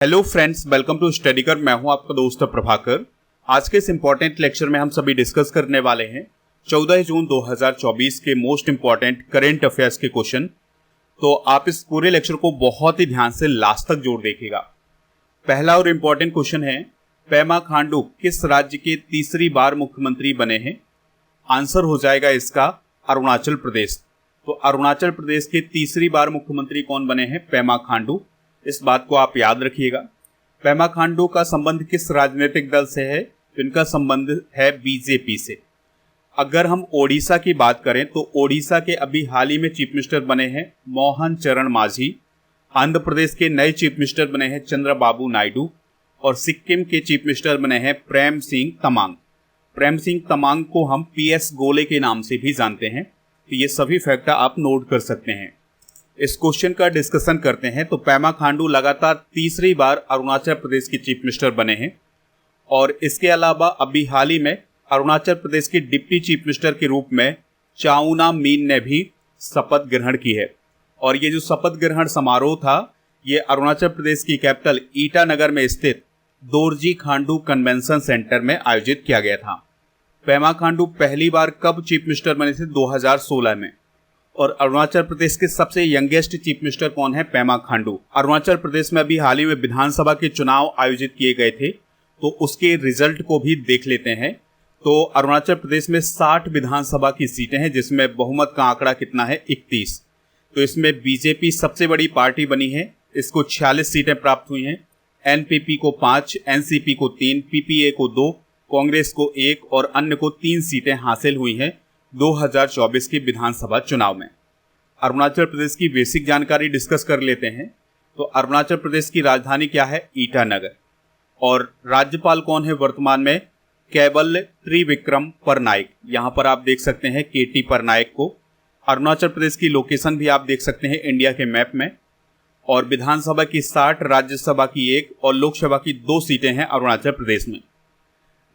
Hello friends, welcome to स्टडीकर। मैं हूं आपका दोस्त प्रभाकर। आज के इस इंपॉर्टेंट लेक्चर में हम सभी डिस्कस करने वाले हैं 14 जून 2024 के मोस्ट इंपॉर्टेंट करंट अफेयर्स के क्वेश्चन। तो आप इस पूरे लेक्चर को बहुत ही ध्यान से लास्ट तक जोड़ देखिएगा। पहला और इंपॉर्टेंट क्वेश्चन है, पेमा खांडू किस राज्य के तीसरी बार मुख्यमंत्री बने हैं? आंसर हो जाएगा इसका अरुणाचल प्रदेश। तो अरुणाचल प्रदेश के तीसरी बार मुख्यमंत्री कौन बने हैं? पेमा खांडू। इस बात को आप याद रखिएगा। पेमा खांडू का संबंध किस राजनीतिक दल से है? तो इनका संबंध है बीजेपी से। अगर हम ओडिशा की बात करें तो ओडिशा के अभी हाल ही में चीफ मिनिस्टर बने हैं मोहन चरण मांझी। आंध्र प्रदेश के नए चीफ मिनिस्टर बने हैं चंद्रबाबू नायडू। और सिक्किम के चीफ मिनिस्टर बने हैं प्रेम सिंह तमांग। प्रेम सिंह तमांग को हम पीएस गोले के नाम से भी जानते हैं। तो ये सभी फैक्ट आप नोट कर सकते हैं। इस क्वेश्चन का डिस्कशन करते हैं। तो पेमा खांडू लगातार तीसरी बार अरुणाचल प्रदेश के चीफ मिनिस्टर बने हैं। और इसके अलावा अभी हाल ही में अरुणाचल प्रदेश के डिप्टी चीफ मिनिस्टर के रूप में चाउना मीन ने भी शपथ ग्रहण की है। और ये जो शपथ ग्रहण समारोह था, ये अरुणाचल प्रदेश की कैपिटल ईटानगर में स्थित दोरजी खांडू कन्वेंशन सेंटर में आयोजित किया गया था। पेमा खांडू पहली बार कब चीफ मिनिस्टर बने थे? 2016 में। और अरुणाचल प्रदेश के सबसे यंगेस्ट चीफ मिनिस्टर कौन है? पेमा खांडू। अरुणाचल प्रदेश में अभी हाल ही में विधानसभा के चुनाव आयोजित किए गए थे, तो उसके रिजल्ट को भी देख लेते हैं। तो अरुणाचल प्रदेश में 60 विधानसभा की सीटें हैं, जिसमें बहुमत का आंकड़ा कितना है? 31। तो इसमें बीजेपी सबसे बड़ी पार्टी बनी है। इसको 46 सीटें प्राप्त हुई हैं। एनपीपी को 5, एनसीपी को 3, पीपीए को 2, कांग्रेस को 1 और अन्य को 3 सीटें हासिल हुई हैं 2024 के विधानसभा चुनाव में। अरुणाचल प्रदेश की बेसिक जानकारी डिस्कस कर लेते हैं। तो अरुणाचल प्रदेश की राजधानी क्या है? ईटानगर। और राज्यपाल कौन है वर्तमान में? केवल त्रिविक्रम परनाइक। यहाँ पर आप देख सकते हैं केटी परनाइक को। अरुणाचल प्रदेश की लोकेशन भी आप देख सकते हैं इंडिया के मैप में। और विधानसभा की 60, राज्यसभा की 1 और लोकसभा की 2 सीटें हैं अरुणाचल प्रदेश में।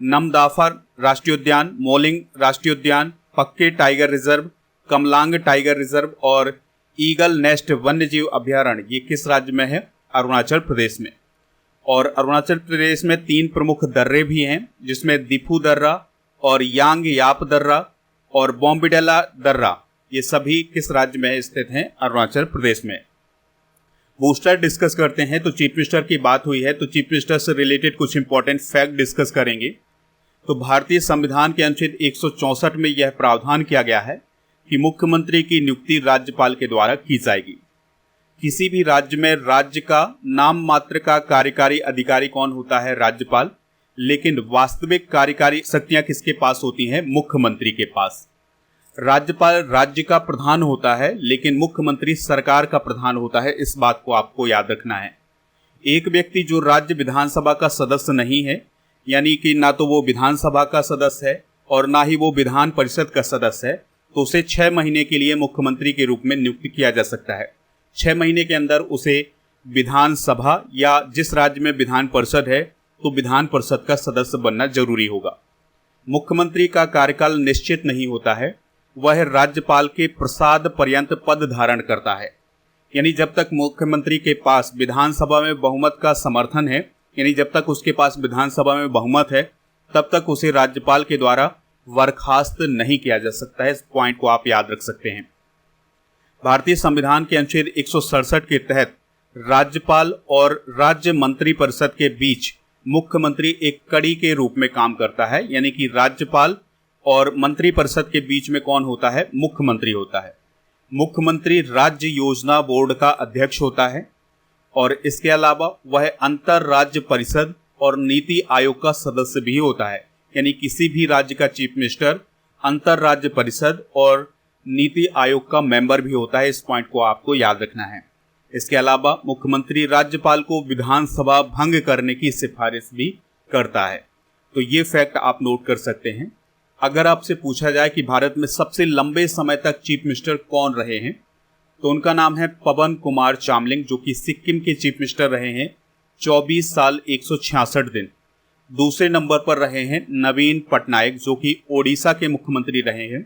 नमदाफा राष्ट्रीय उद्यान, मोलिंग राष्ट्रीय उद्यान, पक्के tiger reserve, Kamalang tiger reserve और ईगल नेस्ट वन्यजीव अभ्यारण्य, ये किस राज्य में है? अरुणाचल प्रदेश में। और अरुणाचल प्रदेश में 3 प्रमुख दर्रे भी हैं, जिसमें दिफू दर्रा और यांग याप दर्रा और बॉम्बिडेला दर्रा, ये सभी किस राज्य में स्थित हैं? अरुणाचल प्रदेश में। बूस्टर डिस्कस करते हैं। तो चीफ मिनिस्टर की बात हुई है, तो चीफ मिनिस्टर से रिलेटेड कुछ इंपॉर्टेंट फैक्ट डिस्कस करेंगे। तो भारतीय संविधान के अनुच्छेद 164 में यह प्रावधान किया गया है कि मुख्यमंत्री की नियुक्ति राज्यपाल के द्वारा की जाएगी। किसी भी राज्य में राज्य का नाम मात्र का कार्यकारी अधिकारी कौन होता है? राज्यपाल। लेकिन वास्तविक कार्यकारी शक्तियां किसके पास होती हैं? मुख्यमंत्री के पास। राज्यपाल राज्य का प्रधान होता है, लेकिन मुख्यमंत्री सरकार का प्रधान होता है। इस बात को आपको याद रखना है। एक व्यक्ति जो राज्य विधानसभा का सदस्य नहीं है, यानी कि ना तो वो विधानसभा का सदस्य है और ना ही वो विधान परिषद का सदस्य है, तो उसे 6 महीने के लिए मुख्यमंत्री के रूप में नियुक्त किया जा सकता है। 6 महीने के अंदर उसे विधानसभा या जिस राज्य में विधान परिषद है, तो विधान परिषद का सदस्य बनना जरूरी होगा। मुख्यमंत्री का कार्यकाल निश्चित नहीं होता है, वह राज्यपाल के प्रसाद पर्यंत पद धारण करता है। यानी जब तक मुख्यमंत्री के पास विधानसभा में बहुमत का समर्थन है, यानी जब तक उसके पास विधानसभा में बहुमत है, तब तक उसे राज्यपाल के द्वारा बर्खास्त नहीं किया जा सकता है। इस पॉइंट को आप याद रख सकते हैं। भारतीय संविधान के अनुच्छेद 167 के तहत राज्यपाल और राज्य मंत्रिपरिषद के बीच मुख्यमंत्री एक कड़ी के रूप में काम करता है। यानी कि राज्यपाल और मंत्रिपरिषद के बीच में कौन होता है? मुख्यमंत्री होता है। मुख्यमंत्री राज्य योजना बोर्ड का अध्यक्ष होता है और इसके अलावा वह अंतर राज्य परिषद और नीति आयोग का सदस्य भी होता है। यानी किसी भी राज्य का चीफ मिनिस्टर अंतर राज्य परिषद और नीति आयोग का मेंबर भी होता है। इस पॉइंट को आपको याद रखना है। इसके अलावा मुख्यमंत्री राज्यपाल को विधानसभा भंग करने की सिफारिश भी करता है। तो ये फैक्ट आप नोट कर सकते हैं। अगर आपसे पूछा जाए कि भारत में सबसे लंबे समय तक चीफ मिनिस्टर कौन रहे हैं, तो उनका नाम है पवन कुमार चामलिंग, जो कि सिक्किम के चीफ मिनिस्टर रहे हैं 24 साल 166 दिन। दूसरे नंबर पर रहे हैं नवीन पटनायक, जो कि ओडिशा के मुख्यमंत्री रहे हैं।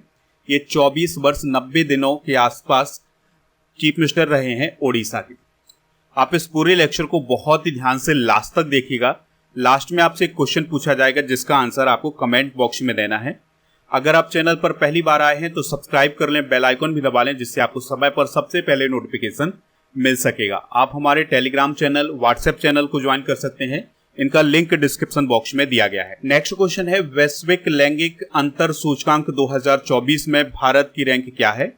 ये 24 वर्ष 90 दिनों के आसपास चीफ मिनिस्टर रहे हैं ओडिशा के। आप इस पूरे लेक्चर को बहुत ही ध्यान से लास्ट तक देखिएगा। लास्ट में आपसे एक क्वेश्चन पूछा जाएगा जिसका आंसर आपको कमेंट बॉक्स में देना है। अगर आप चैनल पर पहली बार आए हैं तो सब्सक्राइब कर लें, बेल आइकन भी दबा लें, जिससे आपको समय पर सबसे पहले नोटिफिकेशन मिल सकेगा। आप हमारे टेलीग्राम चैनल, व्हाट्सएप चैनल को ज्वाइन कर सकते हैं, इनका लिंक डिस्क्रिप्शन बॉक्स में दिया गया है। नेक्स्ट क्वेश्चन है, वैश्विक लैंगिक अंतर सूचकांक 2024 में भारत की रैंक क्या है?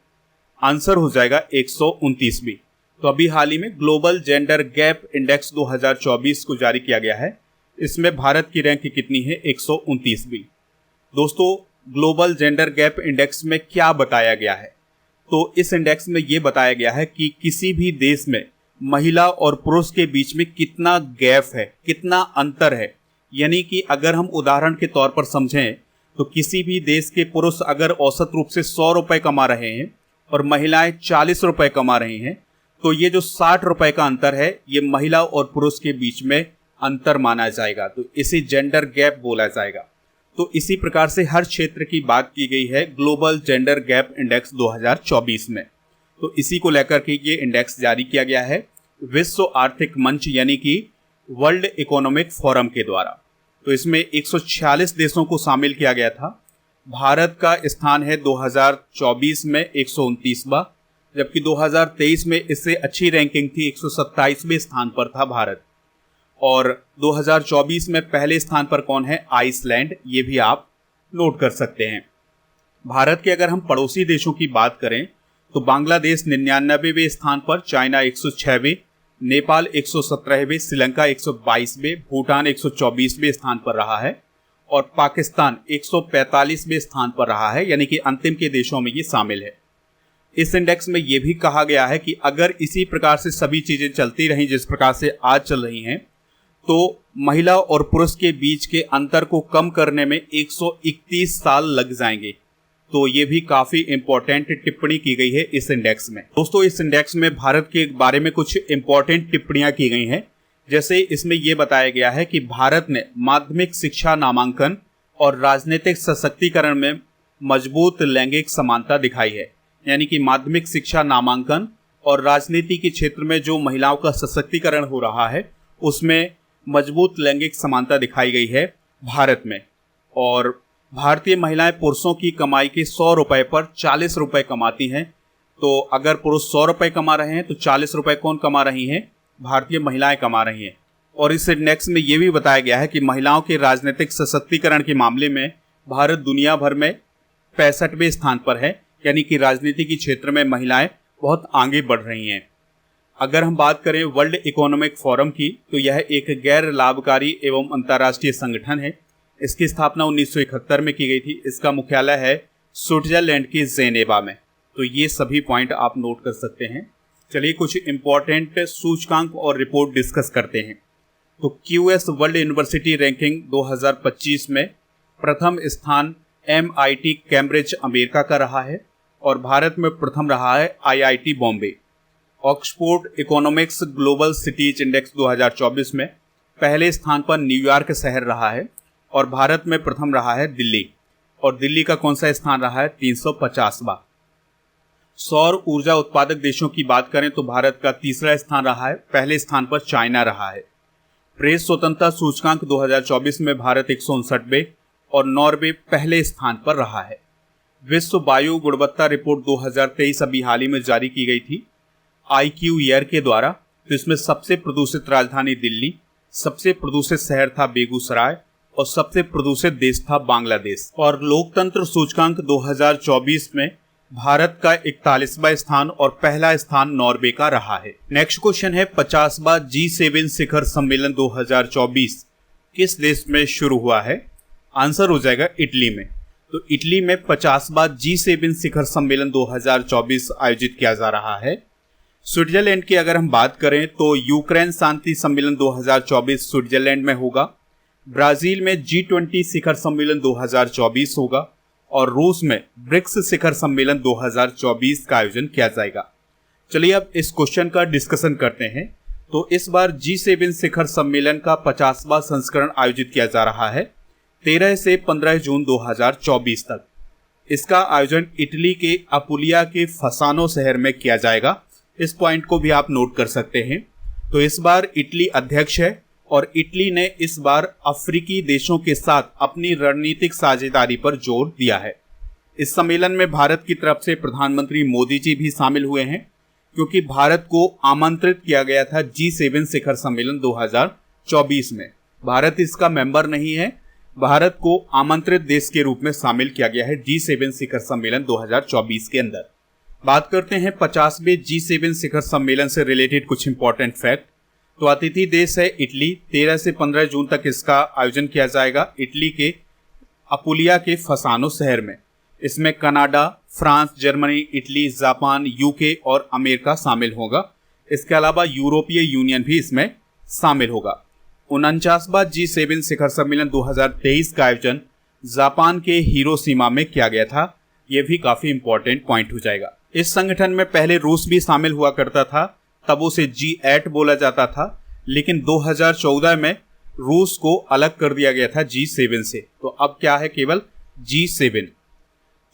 आंसर हो जाएगा 129वीं। तो अभी हाल ही में ग्लोबल जेंडर गैप इंडेक्स 2024 को जारी किया गया है। इसमें भारत की रैंक कितनी है? 129वीं। दोस्तों, ग्लोबल जेंडर गैप इंडेक्स में क्या बताया गया है? तो इस इंडेक्स में यह बताया गया है कि किसी भी देश में महिला और पुरुष के बीच में कितना गैप है, कितना अंतर है। यानी कि अगर हम उदाहरण के तौर पर समझें तो किसी भी देश के पुरुष अगर औसत रूप से 100 रुपए कमा रहे हैं और महिलाएं 40 रुपए कमा रही हैं, तो ये जो 60 रुपए का अंतर है, ये महिला और पुरुष के बीच में अंतर माना जाएगा। तो इसे जेंडर गैप बोला जाएगा। तो इसी प्रकार से हर क्षेत्र की बात की गई है ग्लोबल जेंडर गैप इंडेक्स 2024 में। तो इसी को लेकर के ये इंडेक्स जारी किया गया है विश्व आर्थिक मंच यानी कि वर्ल्ड इकोनॉमिक फोरम के द्वारा। तो इसमें 146 देशों को शामिल किया गया था। भारत का स्थान है 2024 में 129वां, जबकि 2023 में इससे अच्छी रैंकिंग थी, 127वें स्थान पर था भारत। और 2024 में पहले स्थान पर कौन है? आइसलैंड। ये भी आप नोट कर सकते हैं। भारत के अगर हम पड़ोसी देशों की बात करें तो बांग्लादेश 99वें स्थान पर, चाइना 106वें, नेपाल 117वें, श्रीलंका 122वें, भूटान 124वें स्थान पर रहा है और पाकिस्तान 145वें स्थान पर रहा है। यानी कि अंतिम के देशों में ये शामिल है। इस इंडेक्स में यह भी कहा गया है कि अगर इसी प्रकार से सभी चीजें चलती रहीं जिस प्रकार से आज चल रही हैं, तो महिला और पुरुष के बीच के अंतर को कम करने में 131 साल लग जाएंगे। तो ये भी काफी इंपॉर्टेंट टिप्पणी की गई है इस इंडेक्स में। दोस्तों, इस इंडेक्स में भारत के बारे में कुछ इंपॉर्टेंट टिप्पणियां की गई हैं। जैसे इसमें यह बताया गया है कि भारत ने माध्यमिक शिक्षा, नामांकन और राजनीतिक सशक्तिकरण में मजबूत लैंगिक समानता दिखाई है। यानी कि माध्यमिक शिक्षा, नामांकन और राजनीति के क्षेत्र में जो महिलाओं का सशक्तिकरण हो रहा है उसमें मजबूत लैंगिक समानता दिखाई गई है भारत में। और भारतीय महिलाएं पुरुषों की कमाई के 100 रुपए पर 40 रुपए कमाती हैं। तो अगर पुरुष 100 रुपए कमा रहे हैं तो 40 रुपए कौन कमा रही हैं? भारतीय महिलाएं कमा रही हैं। और इस इंडेक्स में यह भी बताया गया है कि महिलाओं के राजनीतिक सशक्तिकरण के मामले में भारत दुनिया भर में 65वें स्थान पर है। यानी कि राजनीति के क्षेत्र में महिलाएं बहुत आगे बढ़ रही हैं। अगर हम बात करें वर्ल्ड इकोनॉमिक फोरम की, तो यह एक गैर लाभकारी एवं अंतर्राष्ट्रीय संगठन है। इसकी स्थापना 1971 में की गई थी। इसका मुख्यालय है स्विट्जरलैंड के जेनेवा में। तो ये सभी पॉइंट आप नोट कर सकते हैं। चलिए कुछ इंपॉर्टेंट सूचकांक और रिपोर्ट डिस्कस करते हैं। तो QS वर्ल्ड यूनिवर्सिटी रैंकिंग 2025 में प्रथम स्थान MIT कैम्ब्रिज अमेरिका का रहा है और भारत में प्रथम रहा है IIT Bombay. Oxford economics global cities index 2024 में पहले स्थान पर न्यूयॉर्क शहर रहा है और भारत में प्रथम रहा है दिल्ली। और दिल्ली का कौन सा स्थान रहा है? 350वां। सौर ऊर्जा उत्पादक देशों की बात करें तो भारत का तीसरा स्थान रहा है, पहले स्थान पर चाइना रहा है। प्रेस स्वतंत्रता सूचकांक 2024 में भारत 159वें और नॉर्वे पहले स्थान पर रहा है। विश्व वायु गुणवत्ता रिपोर्ट 2023 अभी हाल ही में जारी की गई थी IQ ईयर के द्वारा। तो इसमें सबसे प्रदूषित राजधानी दिल्ली, सबसे प्रदूषित शहर था बेगूसराय और सबसे प्रदूषित देश था बांग्लादेश। और लोकतंत्र सूचकांक 2024 में भारत का 41वां स्थान और पहला स्थान नॉर्वे का रहा है। नेक्स्ट क्वेश्चन है, 50वां G7 शिखर सम्मेलन 2024 किस देश में शुरू हुआ है? आंसर हो जाएगा इटली में। तो इटली में 50वां G7 शिखर सम्मेलन 2024 आयोजित किया जा रहा है। स्विट्जरलैंड की अगर हम बात करें तो यूक्रेन शांति सम्मेलन 2024 स्विट्जरलैंड में होगा। ब्राजील में G20 शिखर सम्मेलन 2024 होगा और रूस में ब्रिक्स शिखर सम्मेलन 2024 का आयोजन किया जाएगा। चलिए अब इस क्वेश्चन का डिस्कशन करते हैं। तो इस बार G7 शिखर सम्मेलन का 50वां संस्करण आयोजित किया जा रहा है 13 से 15 जून 2024 तक। इसका आयोजन इटली के अपुलिया के फसानो शहर में किया जाएगा। इस पॉइंट को भी आप नोट कर सकते हैं। तो इस बार इटली अध्यक्ष है और इटली ने इस बार अफ्रीकी देशों के साथ अपनी रणनीतिक साझेदारी पर जोर दिया है। इस सम्मेलन में भारत की तरफ से प्रधानमंत्री मोदी जी भी शामिल हुए हैं, क्योंकि भारत को आमंत्रित किया गया था G7 शिखर सम्मेलन 2024 में। भारत इसका मेंबर नहीं है, भारत को आमंत्रित देश के रूप में शामिल किया गया है G7 शिखर सम्मेलन 2024 के अंदर। बात करते हैं 50वें G7 शिखर सम्मेलन से रिलेटेड कुछ इंपॉर्टेंट फैक्ट। तो अतिथि देश है इटली। 13 से 15 जून तक इसका आयोजन किया जाएगा इटली के अपुलिया के फसानो शहर में। इसमें Canada, France, Germany, Italy, Japan, UK और अमेरिका शामिल होगा। इसके अलावा यूरोपीय यूनियन भी इसमें शामिल होगा। 49वां G7 शिखर सम्मेलन 2023 का आयोजन जापान के हिरोशिमा में किया गया था। यह भी काफी इंपॉर्टेंट पॉइंट हो जाएगा। इस संगठन में पहले रूस भी शामिल हुआ करता था, तब उसे G8 बोला जाता था, लेकिन 2014 में रूस को अलग कर दिया गया था G7 से। तो अब क्या है, केवल G7।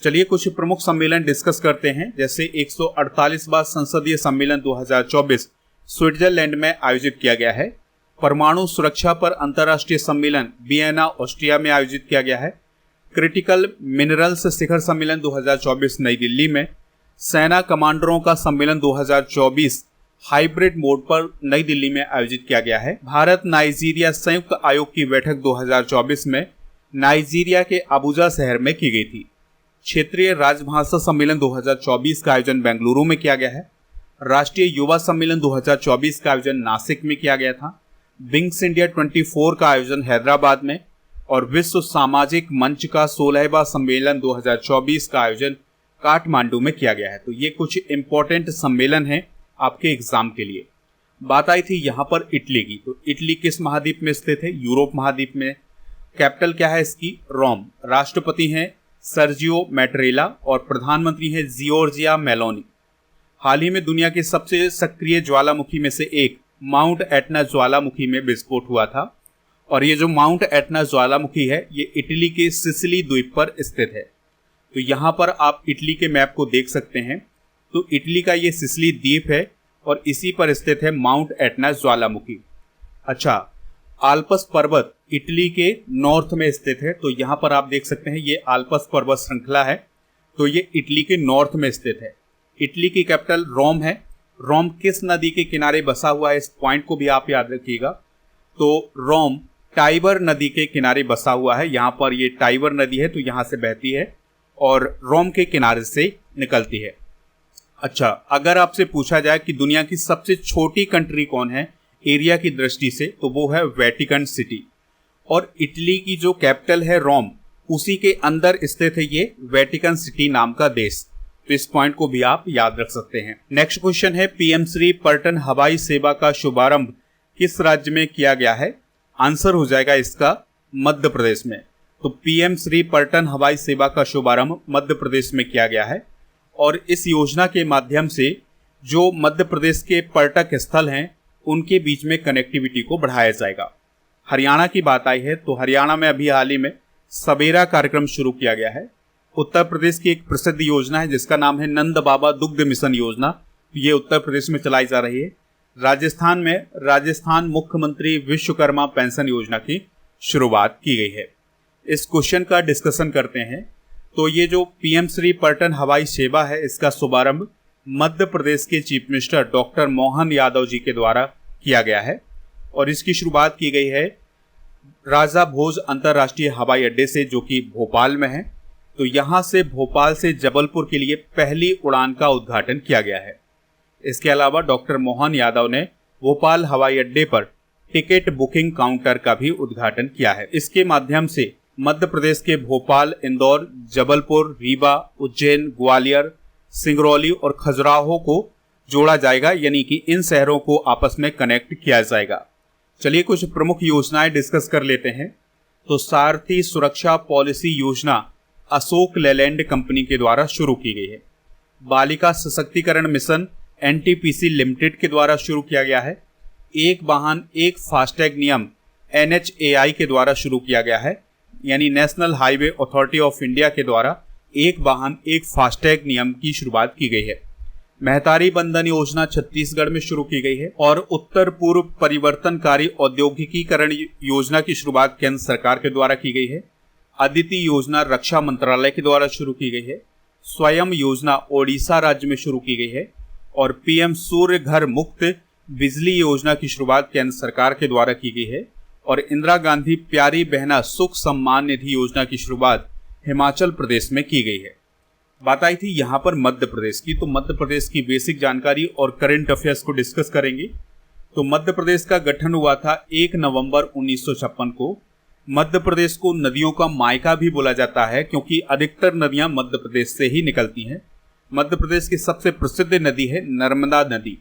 चलिए कुछ प्रमुख सम्मेलन डिस्कस करते हैं। जैसे 148वां संसदीय सम्मेलन 2024 स्विट्जरलैंड में आयोजित किया गया है। परमाणु सुरक्षा पर अंतर्राष्ट्रीय सम्मेलन वियना, ऑस्ट्रिया में आयोजित किया गया है। क्रिटिकल मिनरल्स शिखर सम्मेलन 2024 नई दिल्ली में। सेना कमांडरों का सम्मेलन 2024 हाइब्रिड मोड पर नई दिल्ली में आयोजित किया गया है। भारत नाइजीरिया संयुक्त आयोग की बैठक 2024 में नाइजीरिया के अबुजा शहर में की गई थी। क्षेत्रीय राजभाषा सम्मेलन 2024 का आयोजन बेंगलुरु में किया गया है। राष्ट्रीय युवा सम्मेलन 2024 का आयोजन नासिक में किया गया था। विंग्स इंडिया 24 का आयोजन हैदराबाद में और विश्व सामाजिक मंच का 16वां सम्मेलन 2024 का आयोजन काठमांडू में किया गया है। तो ये कुछ इंपॉर्टेंट सम्मेलन हैं आपके एग्जाम के लिए। बात आई थी यहाँ पर इटली की। तो इटली किस महाद्वीप में स्थित है? यूरोप महाद्वीप में। कैपिटल क्या है इसकी? रोम। राष्ट्रपति हैं सर्जियो मैटरेला और प्रधानमंत्री हैं जियोर्जिया मेलोनी। हाल ही में दुनिया की सबसे सक्रिय ज्वालामुखी में से एक माउंट एटना ज्वालामुखी में विस्फोट हुआ था और ये जो माउंट एटना ज्वालामुखी है ये इटली के सिसिली द्वीप पर स्थित है। तो यहाँ पर आप इटली के मैप को देख सकते हैं। तो इटली का ये सिसिली द्वीप है और इसी पर स्थित है माउंट एटना ज्वालामुखी। अच्छा, आल्पस पर्वत इटली के नॉर्थ में स्थित है। तो यहाँ पर आप देख सकते हैं ये आल्पस पर्वत श्रृंखला है। तो ये इटली के नॉर्थ में स्थित है। इटली की कैपिटल रोम है। रोम किस नदी के किनारे बसा हुआ है, इस पॉइंट को भी आप याद रखिएगा। तो रोम टाइबर नदी के किनारे बसा हुआ है। यहाँ पर ये टाइबर नदी है तो यहाँ से बहती है और रोम के किनारे से निकलती है। अच्छा, अगर आपसे पूछा जाए कि दुनिया की सबसे छोटी कंट्री कौन है एरिया की दृष्टि से, तो वो है वेटिकन सिटी। और इटली की जो कैपिटल है रोम, उसी के अंदर स्थित है ये वेटिकन सिटी नाम का देश। तो इस पॉइंट को भी आप याद रख सकते हैं। नेक्स्ट क्वेश्चन है पीएम श्री पर्यटन हवाई सेवा का शुभारंभ किस राज्य में किया गया है? आंसर हो जाएगा इसका मध्य प्रदेश में। तो पीएम श्री पर्यटन हवाई सेवा का शुभारंभ मध्य प्रदेश में किया गया है और इस योजना के माध्यम से जो मध्य प्रदेश के पर्यटक स्थल हैं उनके बीच में कनेक्टिविटी को बढ़ाया जाएगा। हरियाणा की बात आई है तो हरियाणा में अभी हाल ही में सवेरा कार्यक्रम शुरू किया गया है। उत्तर प्रदेश की एक प्रसिद्ध योजना है जिसका नाम है नंद बाबा दुग्ध मिशन योजना। ये उत्तर प्रदेश में चलाई जा रही है। राजस्थान में राजस्थान मुख्यमंत्री विश्वकर्मा पेंशन योजना की शुरुआत की गई है। इस क्वेश्चन का डिस्कशन करते हैं। तो ये जो पीएम श्री पर्यटन हवाई सेवा है इसका शुभारंभ मध्य प्रदेश के chief minister doctor Mohan Yadav ji के द्वारा किया गया है और इसकी शुरुआत की गई है राजा भोज अंतर्राष्ट्रीय हवाई अड्डे से, जो कि भोपाल में है। तो यहाँ से भोपाल से जबलपुर के लिए पहली उड़ान का उद्घाटन किया गया है। इसके अलावा डॉक्टर मोहन यादव ने भोपाल हवाई अड्डे पर टिकट बुकिंग काउंटर का भी उद्घाटन किया है। इसके माध्यम से मध्य प्रदेश के भोपाल, इंदौर, जबलपुर, रीवा, उज्जैन, ग्वालियर, सिंगरौली और खजुराहो को जोड़ा जाएगा, यानी कि इन शहरों को आपस में कनेक्ट किया जाएगा। चलिए कुछ प्रमुख योजनाएं डिस्कस कर लेते हैं। तो सारथी सुरक्षा पॉलिसी योजना अशोक लेलैंड कंपनी के द्वारा शुरू की गई है। बालिका सशक्तिकरण मिशन एनटीपीसी लिमिटेड के द्वारा शुरू किया गया है। एक वाहन एक फास्टैग नियम NHAI के द्वारा शुरू किया गया है, यानी national highway authority of India के द्वारा एक वाहन एक फास्टैग नियम की शुरुआत की गई है। महतारी बंधन योजना छत्तीसगढ़ में शुरू की गई है। और उत्तर पूर्व परिवर्तनकारी औद्योगिकीकरण योजना की शुरुआत केंद्र सरकार के द्वारा की गई है। अदिति योजना रक्षा मंत्रालय के द्वारा शुरू की गई है। स्वयं योजना ओडिशा राज्य में शुरू की गई है। और पीएम सूर्य घर मुफ्त बिजली योजना की शुरुआत केंद्र सरकार के द्वारा की गई है। और इंदिरा गांधी प्यारी बहना सुख सम्मान निधि योजना की शुरुआत हिमाचल प्रदेश में की गई है। बात आई थी यहाँ पर मध्य प्रदेश की, तो मध्य प्रदेश की बेसिक जानकारी और करंट अफेयर्स को डिस्कस करेंगे। तो मध्य प्रदेश का गठन हुआ था 1 नवंबर 1956 को। मध्य प्रदेश को नदियों का मायका भी बोला जाता है क्योंकि अधिकतर नदियां मध्य प्रदेश से ही निकलती हैं। मध्य प्रदेश की सबसे प्रसिद्ध नदी है नर्मदा नदी।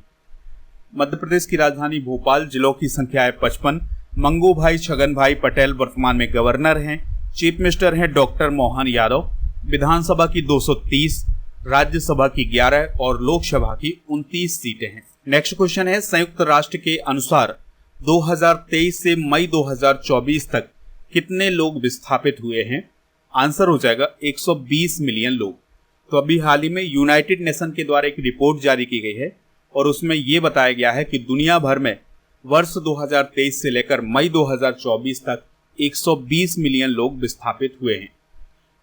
मध्य प्रदेश की राजधानी भोपाल। जिलों की संख्या है 55। मंगू भाई छगन भाई पटेल वर्तमान में गवर्नर हैं। चीफ मिनिस्टर हैं डॉक्टर मोहन यादव। विधानसभा की 230, राज्यसभा की 11 और लोकसभा की 29 सीटें हैं। नेक्स्ट क्वेश्चन है, संयुक्त राष्ट्र के अनुसार 2023 से मई 2024 तक कितने लोग विस्थापित हुए हैं? आंसर हो जाएगा 120 मिलियन लोग। तो अभी हाल ही में यूनाइटेड नेशन के द्वारा एक रिपोर्ट जारी की गई है और उसमें यह बताया गया है कि दुनिया भर में वर्ष 2023 से लेकर मई 2024 तक 120 मिलियन लोग विस्थापित हुए हैं।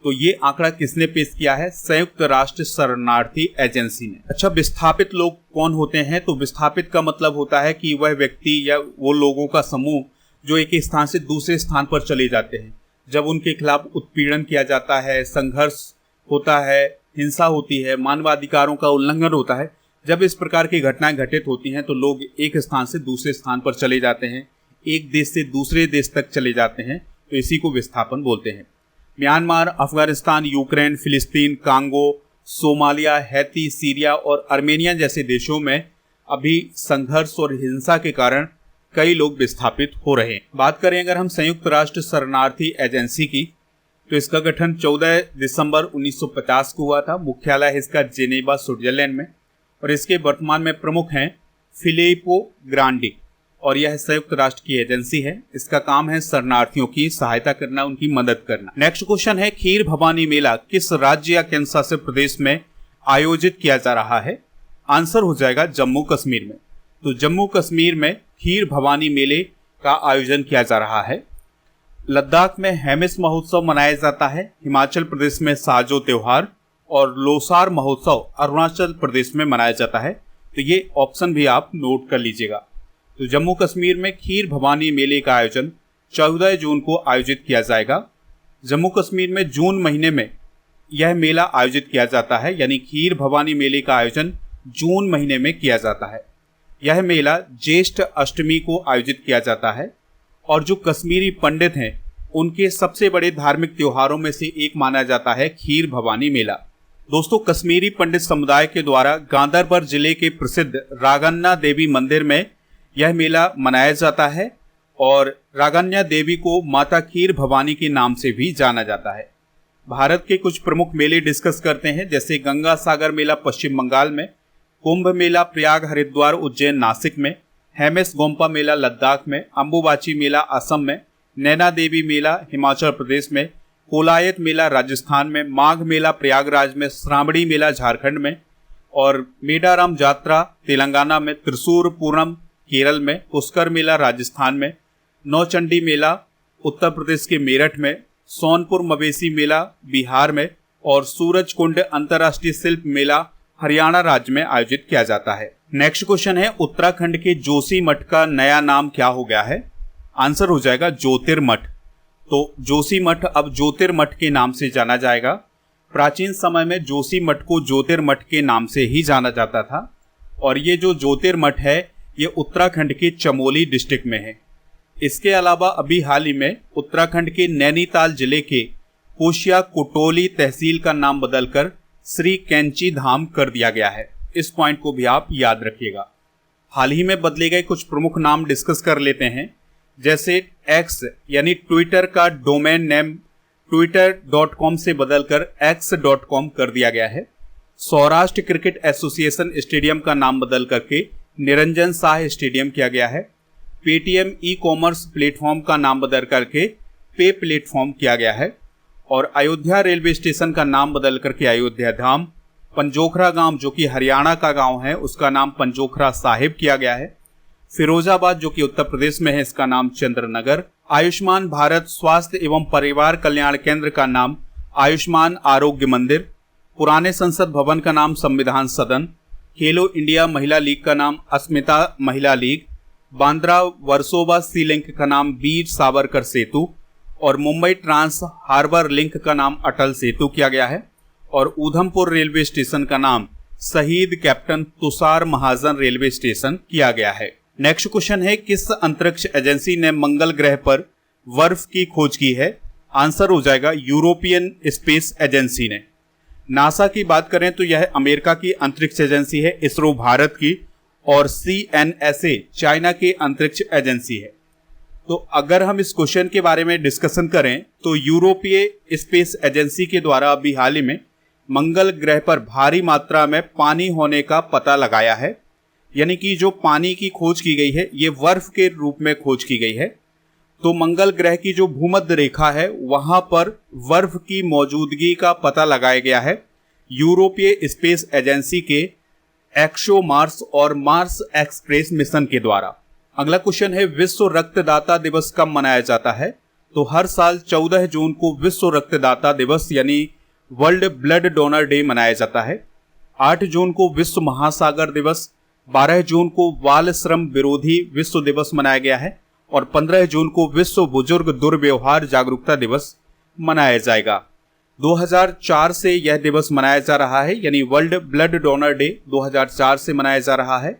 तो ये आंकड़ा किसने पेश किया है? संयुक्त राष्ट्र शरणार्थी एजेंसी ने। अच्छा, विस्थापित लोग कौन होते हैं? तो विस्थापित का मतलब होता है कि वह व्यक्ति या वो लोगों का समूह जो एक स्थान से दूसरे स्थान पर चले जाते हैं, जब उनके खिलाफ उत्पीड़न किया जाता है, संघर्ष होता है, हिंसा होती है, मानवाधिकारों का उल्लंघन होता है, जब इस प्रकार की घटनाएं घटित होती हैं तो लोग एक स्थान से दूसरे स्थान पर चले जाते हैं, एक देश से दूसरे देश तक चले जाते हैं। तो इसी को विस्थापन बोलते हैं। म्यांमार, अफगानिस्तान, यूक्रेन, फिलिस्तीन, कांगो, सोमालिया, हैती, सीरिया और आर्मेनिया जैसे देशों में अभी संघर्ष और हिंसा के कारण कई लोग विस्थापित हो रहे हैं। बात करें अगर हम संयुक्त राष्ट्र शरणार्थी एजेंसी की, तो इसका गठन 14 दिसंबर 1950 को हुआ था। मुख्यालय है इसका जेनेवा, स्विट्जरलैंड में। और इसके वर्तमान में प्रमुख हैं फिलिपो ग्रांडी और यह संयुक्त राष्ट्र की एजेंसी है। इसका काम है शरणार्थियों की सहायता करना, उनकी मदद करना। नेक्स्ट क्वेश्चन है, खीर भवानी मेला किस राज्य या केंद्र शासित प्रदेश में आयोजित किया जा रहा है? आंसर हो जाएगा जम्मू कश्मीर में। तो जम्मू कश्मीर में खीर भवानी मेले का आयोजन किया जा रहा है। लद्दाख में हेमिस महोत्सव मनाया जाता है। हिमाचल प्रदेश में साजो त्योहार और लोसार महोत्सव अरुणाचल प्रदेश में मनाया जाता है। तो ये ऑप्शन भी आप नोट कर लीजिएगा। तो जम्मू कश्मीर में खीर भवानी मेले का आयोजन 14 जून को आयोजित किया जाएगा। जम्मू कश्मीर में जून महीने में यह मेला आयोजित किया जाता है, यानी खीर भवानी मेले का आयोजन जून महीने में किया जाता है। यह मेला ज्येष्ठ अष्टमी को आयोजित किया जाता है और जो कश्मीरी पंडित हैं उनके सबसे बड़े धार्मिक त्योहारों में से एक माना जाता है खीर भवानी मेला। दोस्तों, कश्मीरी पंडित समुदाय के द्वारा गांदरबल जिले के प्रसिद्ध रागन्ना देवी मंदिर में यह मेला मनाया जाता है और रागन्ना देवी को माता खीर भवानी के नाम से भी जाना जाता है। भारत के कुछ प्रमुख मेले डिस्कस करते हैं, जैसे गंगा सागर मेला पश्चिम बंगाल में, कुंभ मेला प्रयाग हरिद्वार उज्जैन नासिक में, हेमिस गोम्पा मेला लद्दाख में, अंबुबाची मेला असम में, नैना देवी मेला हिमाचल प्रदेश में, कोलायत मेला राजस्थान में, माघ मेला प्रयागराज में, श्रावणी मेला झारखंड में और मेडाराम यात्रा तेलंगाना में, त्रिशूर पूर्णम केरल में, पुष्कर मेला राजस्थान में, नौचंडी मेला उत्तर प्रदेश के मेरठ में, सोनपुर मवेशी मेला बिहार में और सूरज कुंड अंतर्राष्ट्रीय शिल्प मेला हरियाणा राज्य में आयोजित किया जाता है। नेक्स्ट क्वेश्चन है, उत्तराखंड के जोशी मठ का नया नाम क्या हो गया है? आंसर हो जाएगा ज्योतिर्मठ। तो जोशी मठ अब ज्योतिर्मठ के नाम से जाना जाएगा। प्राचीन समय में जोशी मठ को ज्योतिर्मठ के नाम से ही जाना जाता था और ये जो ज्योतिर्मठ है ये उत्तराखंड के चमोली डिस्ट्रिक्ट में है। इसके अलावा अभी हाल ही में उत्तराखंड के नैनीताल जिले के कोशिया कोटोली तहसील का नाम बदलकर श्री कैंची धाम कर दिया गया है। इस पॉइंट को भी आप याद रखिएगा। हाल ही में बदले गए कुछ प्रमुख नाम डिस्कस कर लेते हैं, जैसे एक्स यानी ट्विटर का डोमेन नेम twitter.com से बदलकर x.com कर दिया गया है। सौराष्ट्र क्रिकेट एसोसिएशन स्टेडियम का नाम बदल करके निरंजन शाह स्टेडियम किया गया है। पेटीएम ई कॉमर्स प्लेटफॉर्म का नाम बदल करके पे प्लेटफॉर्म किया गया है और अयोध्या रेलवे स्टेशन का नाम बदल करके अयोध्या धाम पंजोखरा गांव जो कि हरियाणा का गांव है उसका नाम पंजोखरा साहिब किया गया है। फिरोजाबाद जो कि उत्तर प्रदेश में है इसका नाम चंद्रनगर। आयुष्मान भारत स्वास्थ्य एवं परिवार कल्याण केंद्र का नाम आयुष्मान आरोग्य मंदिर। पुराने संसद भवन का नाम संविधान सदन। खेलो इंडिया महिला लीग का नाम अस्मिता महिला लीग। बांद्रा वर्सोवा सी लिंक का नाम वीर सावरकर सेतु और मुंबई ट्रांस हार्बर लिंक का नाम अटल सेतु किया गया है। और ऊधमपुर रेलवे स्टेशन का नाम शहीद कैप्टन तुषार महाजन रेलवे स्टेशन किया गया है। नेक्स्ट क्वेश्चन है, किस अंतरिक्ष एजेंसी ने मंगल ग्रह पर बर्फ की खोज की है? आंसर हो जाएगा यूरोपियन स्पेस एजेंसी ने। नासा की बात करें तो यह अमेरिका की अंतरिक्ष एजेंसी है, इसरो भारत की और CNSA चाइना की अंतरिक्ष एजेंसी है। तो अगर हम इस क्वेश्चन के बारे में डिस्कशन करें तो यूरोपीय स्पेस एजेंसी के द्वारा अभी हाल ही में मंगल ग्रह पर भारी मात्रा में पानी होने का पता लगाया है। यानी कि जो पानी की खोज की गई है ये बर्फ के रूप में खोज की गई है। तो मंगल ग्रह की जो भूमध्य रेखा है वहां पर बर्फ की मौजूदगी का पता लगाया गया है यूरोपीय स्पेस एजेंसी के एक्सो मार्स और मार्स एक्सप्रेस मिशन के द्वारा। अगला क्वेश्चन है, विश्व रक्तदाता दिवस कब मनाया जाता है? तो हर साल 14 जून को विश्व रक्तदाता दिवस यानी वर्ल्ड ब्लड डोनर डे मनाया जाता है। 8 जून को विश्व महासागर दिवस, 12 जून को बाल श्रम विरोधी विश्व दिवस मनाया गया है और 15 जून को विश्व बुजुर्ग दुर्व्यवहार जागरूकता दिवस मनाया जाएगा। 2004 से यह दिवस मनाया जा रहा है, यानी वर्ल्ड ब्लड डोनर डे 2004 से मनाया जा रहा है।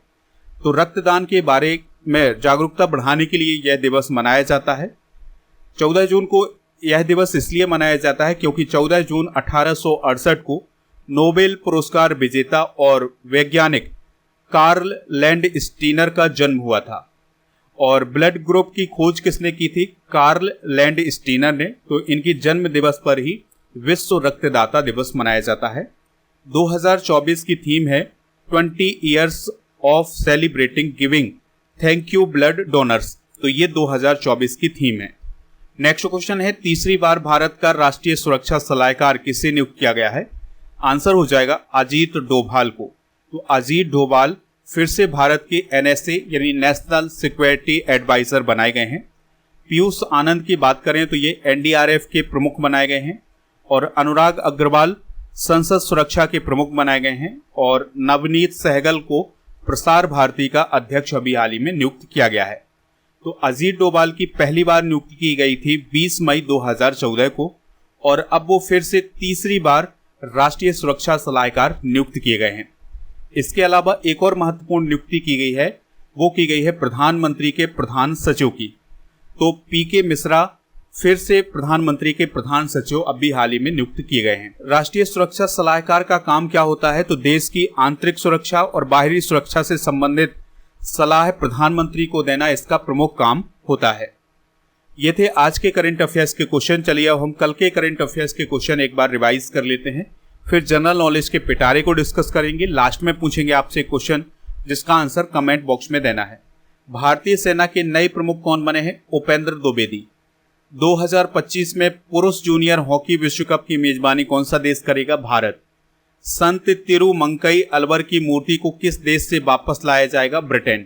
तो रक्तदान के बारे में जागरूकता बढ़ाने के लिए यह दिवस मनाया जाता है। 14 जून को यह दिवस इसलिए मनाया जाता है क्योंकि 14 जून 1868 को नोबेल पुरस्कार विजेता और वैज्ञानिक कार्ल लैंडस्टीनर का जन्म हुआ था। और ब्लड ग्रुप की खोज किसने की थी? कार्ल लैंडस्टीनर ने। तो इनकी जन्म दिवस पर ही विश्व रक्तदाता दिवस मनाया जाता है। 2024 की थीम है 20 years of celebrating giving thank you blood donors. तो ये 2024 की थीम है। नेक्स्ट क्वेश्चन है, तीसरी बार भारत का राष्ट्रीय सुरक्षा सलाहकार किसे नियुक्त किया गया है? आंसर हो जाएगा अजीत डोभाल को। तो अजीत डोभाल फिर से भारत के NSA यानी नेशनल सिक्योरिटी एडवाइजर बनाए गए हैं। पीयूष आनंद की बात करें तो ये NDRF के प्रमुख बनाए गए हैं और अनुराग अग्रवाल संसद सुरक्षा के प्रमुख बनाए गए हैं और नवनीत सहगल को प्रसार भारती का अध्यक्ष अभी हाल ही में नियुक्त किया गया है। तो अजीत डोभाल की पहली बार नियुक्ति की गई थी 20 मई 2014 को और अब वो फिर से तीसरी बार राष्ट्रीय सुरक्षा सलाहकार नियुक्त किए गए हैं। इसके अलावा एक और महत्वपूर्ण नियुक्ति की गई है, वो की गई है प्रधानमंत्री के प्रधान सचिव की। तो PK मिश्रा फिर से प्रधानमंत्री के प्रधान सचिव अभी हाल ही में नियुक्त किए गए हैं। राष्ट्रीय सुरक्षा सलाहकार का काम क्या होता है? तो देश की आंतरिक सुरक्षा और बाहरी सुरक्षा से संबंधित सलाह प्रधानमंत्री को देना इसका प्रमुख काम होता है। ये थे आज के करंट अफेयर्स के क्वेश्चन। चलिए अब हम कल के करंट अफेयर्स के क्वेश्चन एक बार रिवाइज कर लेते हैं, फिर जनरल नॉलेज के पिटारे को डिस्कस करेंगे। लास्ट में पूछेंगे आपसे क्वेश्चन जिसका आंसर कमेंट बॉक्स में देना है। भारतीय सेना के नए प्रमुख कौन बने हैं? उपेंद्र द्विवेदी। 2025 में पुरुष जूनियर हॉकी विश्व कप की मेजबानी कौन सा देश करेगा? भारत। संत तिरुमंकई अलवर की मूर्ति को किस देश से वापस लाया जाएगा? ब्रिटेन।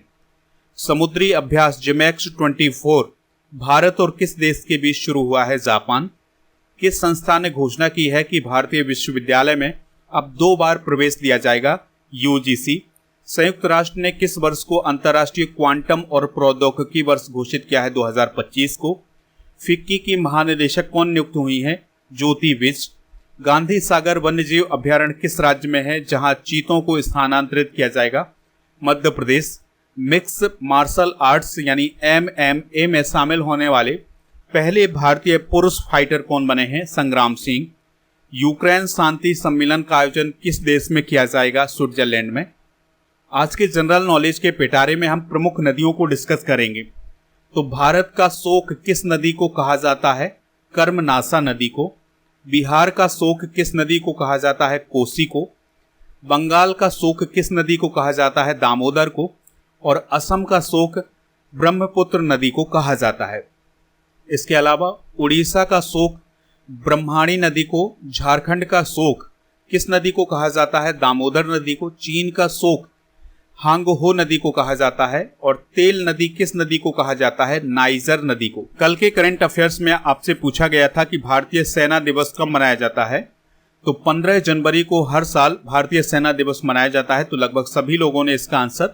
समुद्री अभ्यास जिमैक्स 24 भारत और किस देश के बीच शुरू हुआ है? जापान। किस संस्था ने घोषणा की है कि भारतीय विश्वविद्यालय में अब 2 बार प्रवेश दिया जाएगा? UGC। संयुक्त राष्ट्र ने किस वर्ष को अंतर्राष्ट्रीय क्वांटम और प्रौद्योगिकी वर्ष घोषित किया है? 2025 को। फिक्की की महानिदेशक कौन नियुक्त हुई हैं? ज्योति विज। गांधी सागर वन्यजीव अभ्यारण्य किस राज्य में है जहां चीतों को स्थानांतरित किया जाएगा? Madhya Pradesh. Mix martial arts यानी MMA में शामिल होने वाले पहले भारतीय पुरुष फाइटर कौन बने हैं? संग्राम सिंह। यूक्रेन शांति सम्मेलन का आयोजन किस देश में किया जाएगा? स्विट्जरलैंड में। आज के जनरल नॉलेज के पिटारे में हम प्रमुख नदियों को डिस्कस करेंगे। तो भारत का शोक किस नदी को कहा जाता है? कर्मनाशा नदी को। बिहार का शोक किस नदी को कहा जाता है? कोसी को। बंगाल का शोक किस नदी को कहा जाता है? दामोदर को। और असम का शोक ब्रह्मपुत्र नदी को कहा जाता है। इसके अलावा उड़ीसा का शोक ब्रह्माणी नदी को, झारखंड का शोक किस नदी को कहा जाता है दामोदर नदी को। चीन का शोक हांगहो नदी को कहा जाता है। और तेल नदी किस नदी को कहा जाता है नाइजर नदी को। कल के करंट अफेयर्स में आपसे पूछा गया था कि भारतीय सेना दिवस कब मनाया जाता है, तो 15 जनवरी को हर साल भारतीय सेना दिवस मनाया जाता है। तो लगभग सभी लोगों ने इसका आंसर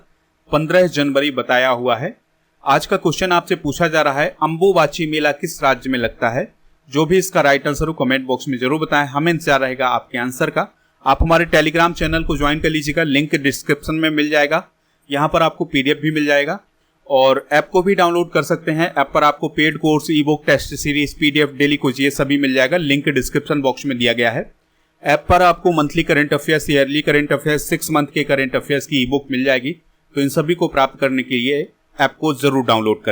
15 जनवरी बताया हुआ है। आज का क्वेश्चन आपसे पूछा जा रहा है अंबुबाची मेला किस राज्य में लगता है। जो भी इसका राइट आंसर हो कमेंट बॉक्स में जरूर बताएं, हमें इंतजार रहेगा आपके आंसर का। आप हमारे टेलीग्राम चैनल को ज्वाइन कर लीजिएगा, लिंक डिस्क्रिप्शन में मिल जाएगा। यहाँ पर आपको पीडीएफ भी मिल जाएगा और ऐप को भी डाउनलोड कर सकते हैं। ऐप पर आपको paid course, e book, test series, PDF, daily quiz ये सभी मिल जाएगा। लिंक डिस्क्रिप्शन बॉक्स में दिया गया है। ऐप पर आपको monthly current affairs, yearly current affairs, 6 month के करंट अफेयर्स की ई बुक मिल जाएगी। तो इन सभी को प्राप्त करने के लिए ऐप को जरूर डाउनलोड करें।